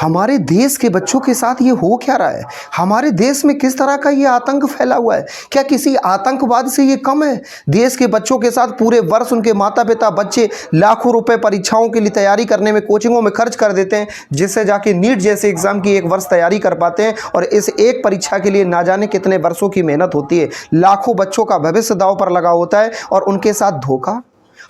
हमारे देश के बच्चों के साथ ये हो क्या रहा है? हमारे देश में किस तरह का ये आतंक फैला हुआ है? क्या किसी आतंकवाद से ये कम है? देश के बच्चों के साथ पूरे वर्ष उनके माता पिता बच्चे लाखों रुपए परीक्षाओं के लिए तैयारी करने में कोचिंगों में खर्च कर देते हैं, जिससे जाके नीट जैसे एग्जाम की एक वर्ष तैयारी कर पाते हैं, और इस एक परीक्षा के लिए ना जाने कितने वर्षों की मेहनत होती है। लाखों बच्चों का भविष्य दांव पर लगा होता है और उनके साथ धोखा,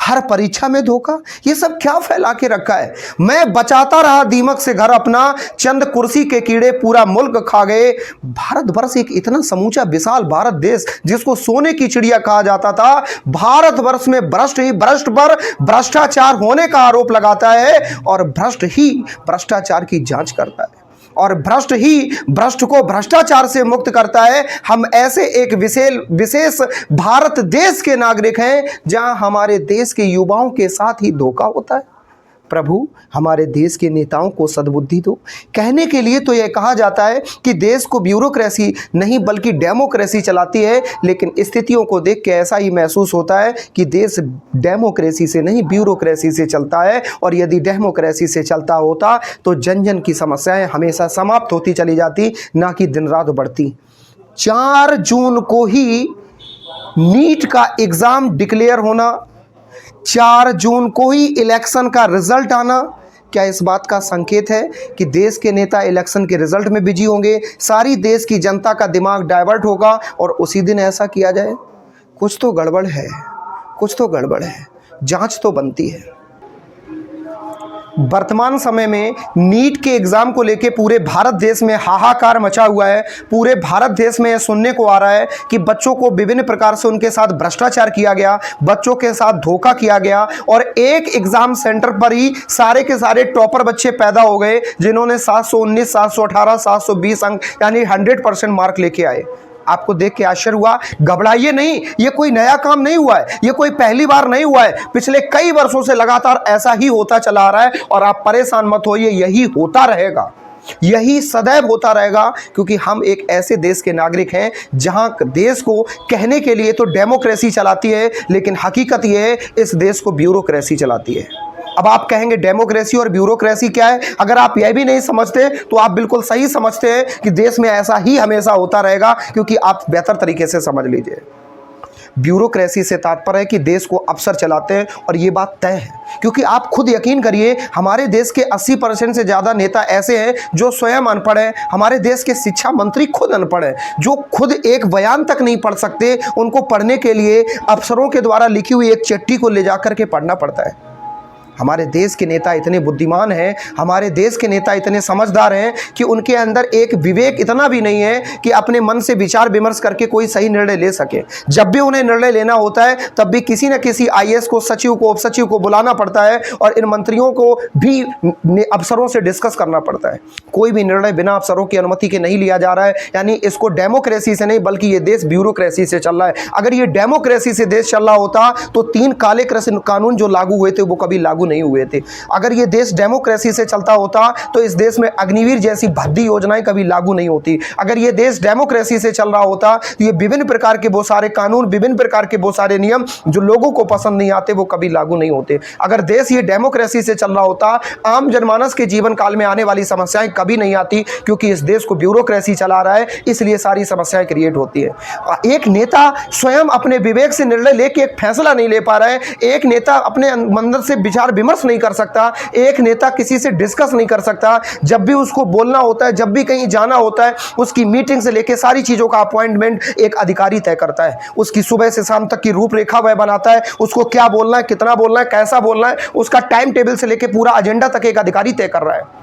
हर परीक्षा में धोखा। ये सब क्या फैला के रखा है? मैं बचाता रहा दीमक से घर अपना, चंद कुर्सी के कीड़े पूरा मुल्क खा गए। भारतवर्ष एक इतना समूचा विशाल भारत देश, जिसको सोने की चिड़िया कहा जाता था, भारतवर्ष में भ्रष्ट ही भ्रष्ट पर भ्रष्टाचार होने का आरोप लगाता है, और भ्रष्ट ही भ्रष्टाचार की जांच करता है, और भ्रष्ट ही भ्रष्ट को भ्रष्टाचार से मुक्त करता है। हम ऐसे एक विशेष भारत देश के नागरिक हैं जहां हमारे देश के युवाओं के साथ ही धोखा होता है। प्रभु, हमारे देश के नेताओं को सद्बुद्धि दो। कहने के लिए तो यह कहा जाता है कि देश को ब्यूरोक्रेसी नहीं बल्कि डेमोक्रेसी चलाती है, लेकिन स्थितियों को देख के ऐसा ही महसूस होता है कि देश डेमोक्रेसी से नहीं ब्यूरोक्रेसी से चलता है, और यदि डेमोक्रेसी से चलता होता तो जन जन की समस्याएं हमेशा समाप्त होती चली जाती, ना कि दिन रात बढ़ती। 4 जून को ही नीट का एग्ज़ाम डिक्लेयर होना, 4 जून को ही इलेक्शन का रिजल्ट आना, क्या इस बात का संकेत है कि देश के नेता इलेक्शन के रिजल्ट में बिजी होंगे, सारी देश की जनता का दिमाग डाइवर्ट होगा और उसी दिन ऐसा किया जाए? कुछ तो गड़बड़ है, कुछ तो गड़बड़ है, जांच तो बनती है। वर्तमान समय में नीट के एग्ज़ाम को लेके पूरे भारत देश में हाहाकार मचा हुआ है। पूरे भारत देश में यह सुनने को आ रहा है कि बच्चों को विभिन्न प्रकार से उनके साथ भ्रष्टाचार किया गया, बच्चों के साथ धोखा किया गया, और एक एग्ज़ाम सेंटर पर ही सारे के सारे टॉपर बच्चे पैदा हो गए, जिन्होंने 719, 718, 720 अंक यानी 100% मार्क लेके आए। आपको देख के आश्चर्य हुआ? घबराइए नहीं, ये कोई नया काम नहीं हुआ है, ये कोई पहली बार नहीं हुआ है, पिछले कई वर्षों से लगातार ऐसा ही होता चला आ रहा है। और आप परेशान मत होइए, यही होता रहेगा, यही सदैव होता रहेगा, क्योंकि हम एक ऐसे देश के नागरिक हैं जहां देश को कहने के लिए तो डेमोक्रेसी चलाती है, लेकिन हकीकत यह है इस देश को ब्यूरोक्रेसी चलाती है। अब आप कहेंगे डेमोक्रेसी और ब्यूरोक्रेसी क्या है? अगर आप यह भी नहीं समझते तो आप बिल्कुल सही समझते हैं कि देश में ऐसा ही हमेशा होता रहेगा, क्योंकि आप बेहतर तरीके से समझ लीजिए। ब्यूरोक्रेसी से तात्पर्य है कि देश को अफसर चलाते हैं, और ये बात तय है, क्योंकि आप खुद यकीन करिए, हमारे देश के 80% से ज़्यादा नेता ऐसे हैं जो स्वयं अनपढ़ हैं। हमारे देश के शिक्षा मंत्री खुद अनपढ़ हैं, जो खुद एक बयान तक नहीं पढ़ सकते। उनको पढ़ने के लिए अफसरों के द्वारा लिखी हुई एक चिट्ठी को ले जाकर के पढ़ना पड़ता है। हमारे देश के नेता इतने बुद्धिमान हैं, हमारे देश के नेता इतने समझदार हैं कि उनके अंदर एक विवेक इतना भी नहीं है कि अपने मन से विचार विमर्श करके कोई सही निर्णय ले सके। जब भी उन्हें निर्णय लेना होता है, तब भी किसी न किसी आईएएस को, सचिव को, उपसचिव को बुलाना पड़ता है, और इन मंत्रियों को भी अफसरों से डिस्कस करना पड़ता है। कोई भी निर्णय बिना अफसरों की अनुमति के नहीं लिया जा रहा है। यानी इसको डेमोक्रेसी से नहीं बल्कि ये देश ब्यूरोक्रेसी से चल रहा है। अगर ये डेमोक्रेसी से देश चल रहा होता तो 3 काले कृषि कानून जो लागू हुए थे वो कभी लागू नहीं हुए थे। अगर ये देश डेमोक्रेसी से चलता होता तो इस देश में अग्निवीर जैसी भद्दी योजनाएं कभी लागू नहीं होती। अगर ये देश डेमोक्रेसी से चल रहा होता तो ये विभिन्न प्रकार के वो सारे कानून, विभिन्न प्रकार के वो सारे नियम जो लोगों को पसंद नहीं आते, वो कभी लागू नहीं होते। अगर देश ये डेमोक्रेसी से चल रहा होता, आम जनमानस के जीवन काल में आने वाली समस्याएं कभी नहीं आती, क्योंकि इस देश को ब्यूरोक्रेसी चला रहा है, इसलिए सारी समस्याएं क्रिएट होती है। एक नेता स्वयं अपने विवेक से निर्णय लेके एक फैसला नहीं ले पा रहा है, एक नेता अपने अंदर से विचार विमर्श नहीं कर सकता, एक नेता किसी से डिस्कस नहीं कर सकता। जब भी उसको बोलना होता है, जब भी कहीं जाना होता है, उसकी मीटिंग से लेकर सारी चीजों का अपॉइंटमेंट एक अधिकारी तय करता है। उसकी सुबह से शाम तक की रूपरेखा वह बनाता है, उसको क्या बोलना है, कितना बोलना है, कैसा बोलना है, उसका टाइम टेबल से लेकर पूरा एजेंडा तक एक अधिकारी तय कर रहा है।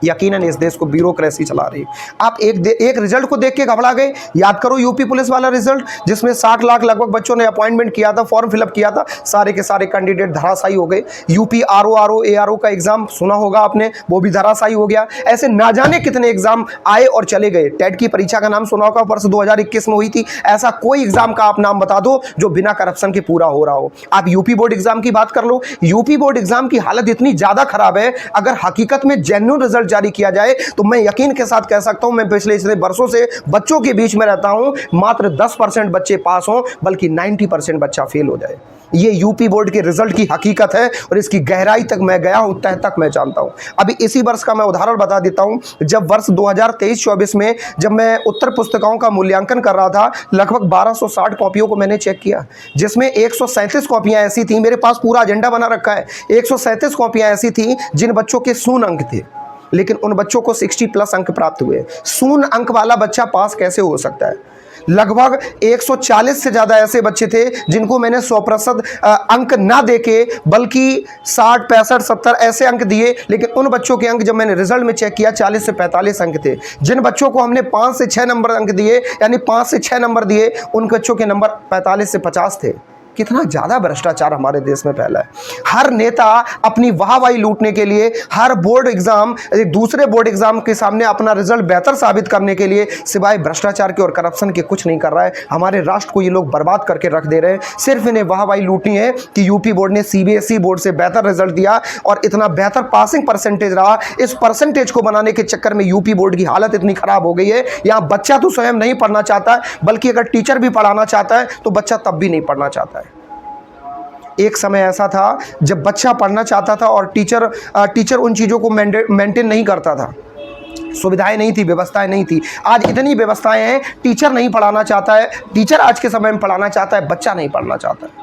यकीनन इस देश को ब्यूरोक्रेसी चला रही है। आप एक रिजल्ट को देख के घबरा गए। याद करो यूपी पुलिस वाला रिजल्ट, जिसमें 60 लाख लगभग बच्चों ने अपॉइंटमेंट किया था, फॉर्म फिलअप किया था, सारे के सारे कैंडिडेट धराशायी हो गए। यूपी आरओ एआरओ का एग्जाम सुना होगा आपने, वो भी धराशायी हो गया। ऐसे ना जाने कितने एग्जाम आए और चले गए। टेट की परीक्षा का नाम सुना होगा, वर्ष 2021 में हुई थी। ऐसा कोई एग्जाम का आप नाम बता दो जो बिना करप्शन के पूरा हो रहा हो। आप यूपी बोर्ड एग्जाम की बात कर लो, यूपी बोर्ड एग्जाम की हालत इतनी ज्यादा खराब है, अगर हकीकत में जेन्युइन रिजल्ट जारी किया जाए तो मैं यकीन के साथ कह सकता हूं, मैं पिछले इतने वर्षों से बच्चों के बीच में रहता हूं, मात्र 10% बच्चे पास हों, बल्कि 90% बच्चा फेल हो जाए। ये यूपी बोर्ड के रिजल्ट की हकीकत है और इसकी गहराई तक मैं गया हूँ, तह तक मैं जानता हूँ। अभी इसी वर्ष का मैं उदाहरण बता देता हूँ। जब वर्ष 2023-24 में जब मैं उत्तर पुस्तिकाओं का मूल्यांकन कर रहा था, लगभग 1260 कॉपियों को मैंने चेक किया, जिसमें 137 कॉपियाँ ऐसी थी, मेरे पास पूरा एजेंडा बना रखा है, 137 कॉपियाँ ऐसी थी जिन बच्चों के शून्य अंक थे, लेकिन उन बच्चों को 60+ अंक प्राप्त हुए। शून्य अंक वाला बच्चा पास कैसे हो सकता है? लगभग 140 से ज़्यादा ऐसे बच्चे थे जिनको मैंने 100% अंक ना देके बल्कि 60, 65, 70 ऐसे अंक दिए, लेकिन उन बच्चों के अंक जब मैंने रिजल्ट में चेक किया 40 से 45 अंक थे। जिन बच्चों को हमने 5 से 6 नंबर अंक दिए, यानी 5 से 6 नंबर दिए, उन बच्चों के नंबर 45 से 50 थे। कितना ज़्यादा भ्रष्टाचार हमारे देश में फैला है। हर नेता अपनी वाहवाही लूटने के लिए, हर बोर्ड एग्जाम दूसरे बोर्ड एग्जाम के सामने अपना रिजल्ट बेहतर साबित करने के लिए सिवाय भ्रष्टाचार के और करप्शन के कुछ नहीं कर रहा है। हमारे राष्ट्र को ये लोग बर्बाद करके रख दे रहे हैं। सिर्फ इन्हें वाहवाही लूटनी है कि यूपी बोर्ड ने सीबीएसई बोर्ड से बेहतर रिजल्ट दिया और इतना बेहतर पासिंग परसेंटेज रहा। इस परसेंटेज को बनाने के चक्कर में यूपी बोर्ड की हालत इतनी खराब हो गई है, यहाँ बच्चा तो स्वयं नहीं पढ़ना चाहता, बल्कि अगर टीचर भी पढ़ाना चाहता है तो बच्चा तब भी नहीं पढ़ना चाहता है। एक समय ऐसा था जब बच्चा पढ़ना चाहता था और टीचर उन चीज़ों को मेंटेन नहीं करता था, सुविधाएं नहीं थी, व्यवस्थाएं नहीं थी। आज इतनी व्यवस्थाएं हैं, टीचर नहीं पढ़ाना चाहता है, टीचर आज के समय में पढ़ाना चाहता है, बच्चा नहीं पढ़ना चाहता है।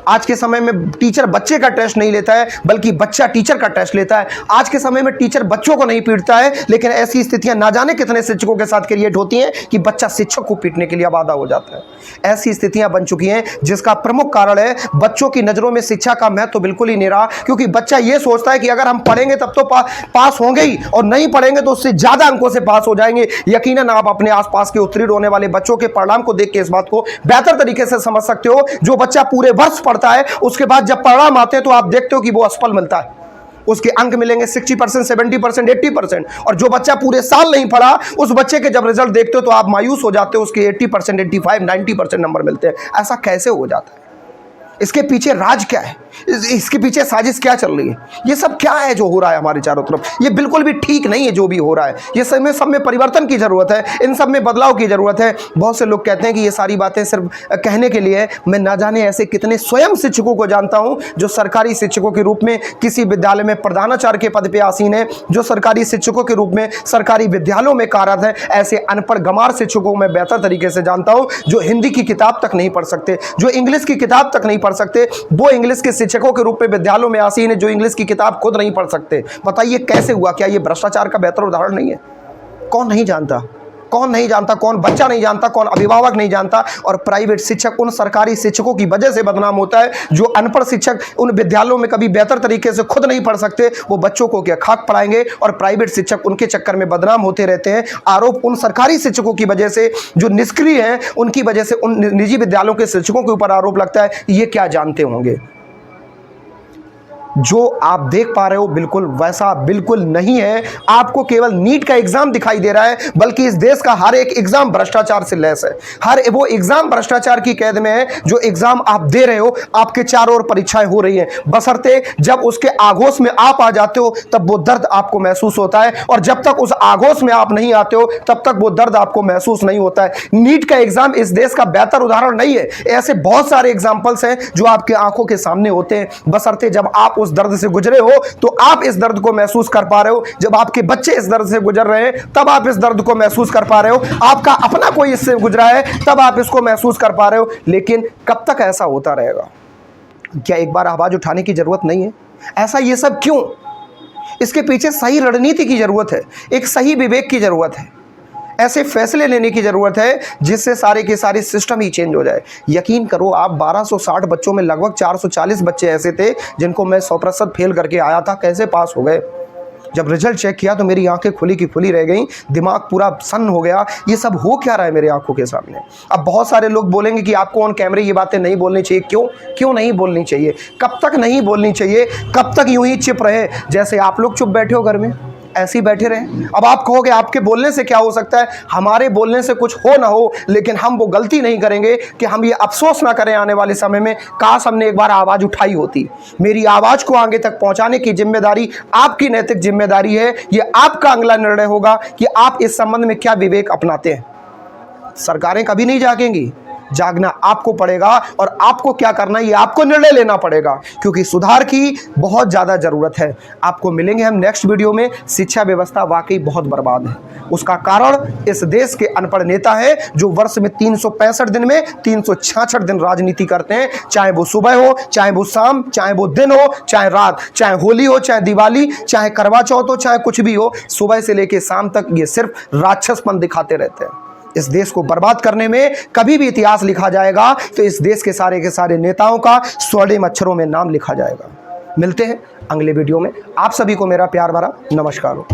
आज के समय में टीचर बच्चे का टेस्ट नहीं लेता है, बल्कि बच्चा टीचर का टेस्ट लेता है। आज के समय में टीचर बच्चों को नहीं पीटता है, लेकिन ऐसी स्थितियां ना जाने कितने शिक्षकों के साथ क्रिएट होती हैं कि बच्चा शिक्षक को पीटने के लिए आबादा हो जाता है। ऐसी स्थितियां बन चुकी हैं, जिसका प्रमुख कारण है बच्चों की नज़रों में शिक्षा का महत्व तो बिल्कुल ही नहीं रहा, क्योंकि बच्चा यह सोचता है कि अगर हम पढ़ेंगे तब तो पास होंगे ही, और नहीं पढ़ेंगे तो उससे ज़्यादा अंकों से पास हो जाएंगे। यकीनन आप अपने आसपास के उत्तीर्ण होने वाले बच्चों के परिणाम को देख के इस बात को बेहतर तरीके से समझ सकते हो। जो बच्चा पूरे वर्ष पढ़ता है, उसके बाद जब परिणाम आते हैं तो आप देखते हो कि वो असफल मिलता है, उसके अंक मिलेंगे 60%, 70%, 80%। और जो बच्चा पूरे साल नहीं पढ़ा, उस बच्चे के जब रिजल्ट देखते हो तो आप मायूस हो जाते हो, उसके 80%, 85%, 90% नंबर मिलते हैं। ऐसा कैसे हो जाता है? इसके पीछे राज क्या है? इसके पीछे साजिश क्या चल रही है? ये सब क्या है जो हो रहा है हमारे चारों तरफ? ये बिल्कुल भी ठीक नहीं है जो भी हो रहा है। ये सब में परिवर्तन की ज़रूरत है, इन सब में बदलाव की ज़रूरत है। बहुत से लोग कहते हैं कि ये सारी बातें सिर्फ कहने के लिए। मैं ना जाने ऐसे कितने स्वयं शिक्षकों को जानता हूँ जो सरकारी शिक्षकों के रूप में किसी विद्यालय में प्रधानाचार्य के पद पर आसीन है, जो सरकारी शिक्षकों के रूप में सरकारी विद्यालयों में कार्यरत है। ऐसे अनपढ़ गंवार शिक्षकों को मैं बेहतर तरीके से जानता हूँ, जो हिंदी की किताब तक नहीं पढ़ सकते, जो इंग्लिश की किताब तक नहीं पढ़ सकते। वो इंग्लिश के शिक्षकों के रूप में विद्यालयों में आसीन है, जो इंग्लिश की किताब खुद नहीं पढ़ सकते। बताइए कैसे हुआ? क्या ये भ्रष्टाचार का बेहतर उदाहरण नहीं है? कौन नहीं जानता? कौन नहीं जानता? कौन बच्चा नहीं जानता? कौन अभिभावक नहीं जानता? और प्राइवेट शिक्षक उन सरकारी शिक्षकों की वजह से बदनाम होता है, जो अनपढ़ शिक्षक उन विद्यालयों में कभी बेहतर तरीके से खुद नहीं पढ़ सकते। वो बच्चों को क्या खाक पढ़ाएंगे, और प्राइवेट शिक्षक उनके चक्कर में बदनाम होते रहते हैं। आरोप उन सरकारी शिक्षकों की वजह से, जो निष्क्रिय हैं, उनकी वजह से उन निजी विद्यालयों के शिक्षकों के ऊपर आरोप लगता है। ये क्या जानते होंगे? जो आप देख पा रहे हो बिल्कुल वैसा बिल्कुल नहीं है। आपको केवल नीट का एग्जाम दिखाई दे रहा है, बल्कि इस देश का हर एक एग्जाम भ्रष्टाचार से लैस है। हर वो एग्जाम भ्रष्टाचार की कैद में है जो एग्जाम आप दे रहे हो। आपके चारों ओर परीक्षाएं हो रही हैं, बशर्ते जब उसके आगोश में आप आ जाते हो तब वो दर्द आपको महसूस होता है, और जब तक उस आगोश में आप नहीं आते हो तब तक वो दर्द आपको महसूस नहीं होता है। नीट का एग्जाम इस देश का बेहतर उदाहरण नहीं है। ऐसे बहुत सारे एग्जाम्पल्स हैं जो आपके आंखों के सामने होते हैं, बशर्ते जब आप उस दर्द से गुजरे हो तो आप इस दर्द को महसूस कर पा रहे हो। जब आपके बच्चे इस दर्द से गुजर रहे हैं तब आप इस दर्द को महसूस कर पा रहे हो। आपका अपना कोई इससे गुजरा है तब आप इसको महसूस कर पा रहे हो। लेकिन कब तक ऐसा होता रहेगा? क्या एक बार आवाज उठाने की जरूरत नहीं है? ऐसा ये सब क्यों? इसके पीछे सही रणनीति की जरूरत है, एक सही विवेक की जरूरत है, ऐसे फैसले लेने की ज़रूरत है जिससे सारे के सारे सिस्टम ही चेंज हो जाए। यकीन करो, आप 1260 बच्चों में लगभग 440 बच्चे ऐसे थे जिनको मैं 100% फेल करके आया था। कैसे पास हो गए? जब रिजल्ट चेक किया तो मेरी आंखें खुली की खुली रह गई, दिमाग पूरा सन्न हो गया। ये सब हो क्या रहा है मेरे आंखों के सामने? अब बहुत सारे लोग बोलेंगे कि आपको ऑन कैमरे ये बातें नहीं बोलनी चाहिए। क्यों नहीं बोलनी चाहिए? कब तक नहीं बोलनी चाहिए? कब तक यूं ही चुप रहे? जैसे आप लोग चुप बैठे हो घर में, ऐसे ही बैठे रहें। अब आप कहोगे आपके बोलने से क्या हो सकता है? हमारे बोलने से कुछ हो ना हो, लेकिन हम वो गलती नहीं करेंगे कि हम ये अफसोस ना करें आने वाले समय में, काश हमने एक बार आवाज़ उठाई होती। मेरी आवाज़ को आगे तक पहुंचाने की जिम्मेदारी आपकी नैतिक जिम्मेदारी है। ये आपका अगला निर्णय होगा कि आप इस संबंध में क्या विवेक अपनाते हैं। सरकारें कभी नहीं जागेंगी जागना आपको पड़ेगा और आपको क्या करना है ये आपको निर्णय लेना पड़ेगा, क्योंकि सुधार की बहुत ज़्यादा ज़रूरत है। आपको मिलेंगे हम नेक्स्ट वीडियो में। शिक्षा व्यवस्था वाकई बहुत बर्बाद है। उसका कारण इस देश के अनपढ़ नेता है जो वर्ष में 365 दिन में 366 दिन राजनीति करते हैं, चाहे वो सुबह हो, चाहे वो शाम, चाहे वो दिन हो, चाहे रात, चाहे होली हो, चाहे दिवाली, चाहे करवा चौथ हो, चाहे कुछ भी हो, सुबह से लेकर शाम तक ये सिर्फ राक्षसपन दिखाते रहते हैं। इस देश को बर्बाद करने में कभी भी इतिहास लिखा जाएगा तो इस देश के सारे नेताओं का स्वर्णिम अक्षरों में नाम लिखा जाएगा। मिलते हैं अगले वीडियो में। आप सभी को मेरा प्यार भरा नमस्कार हो।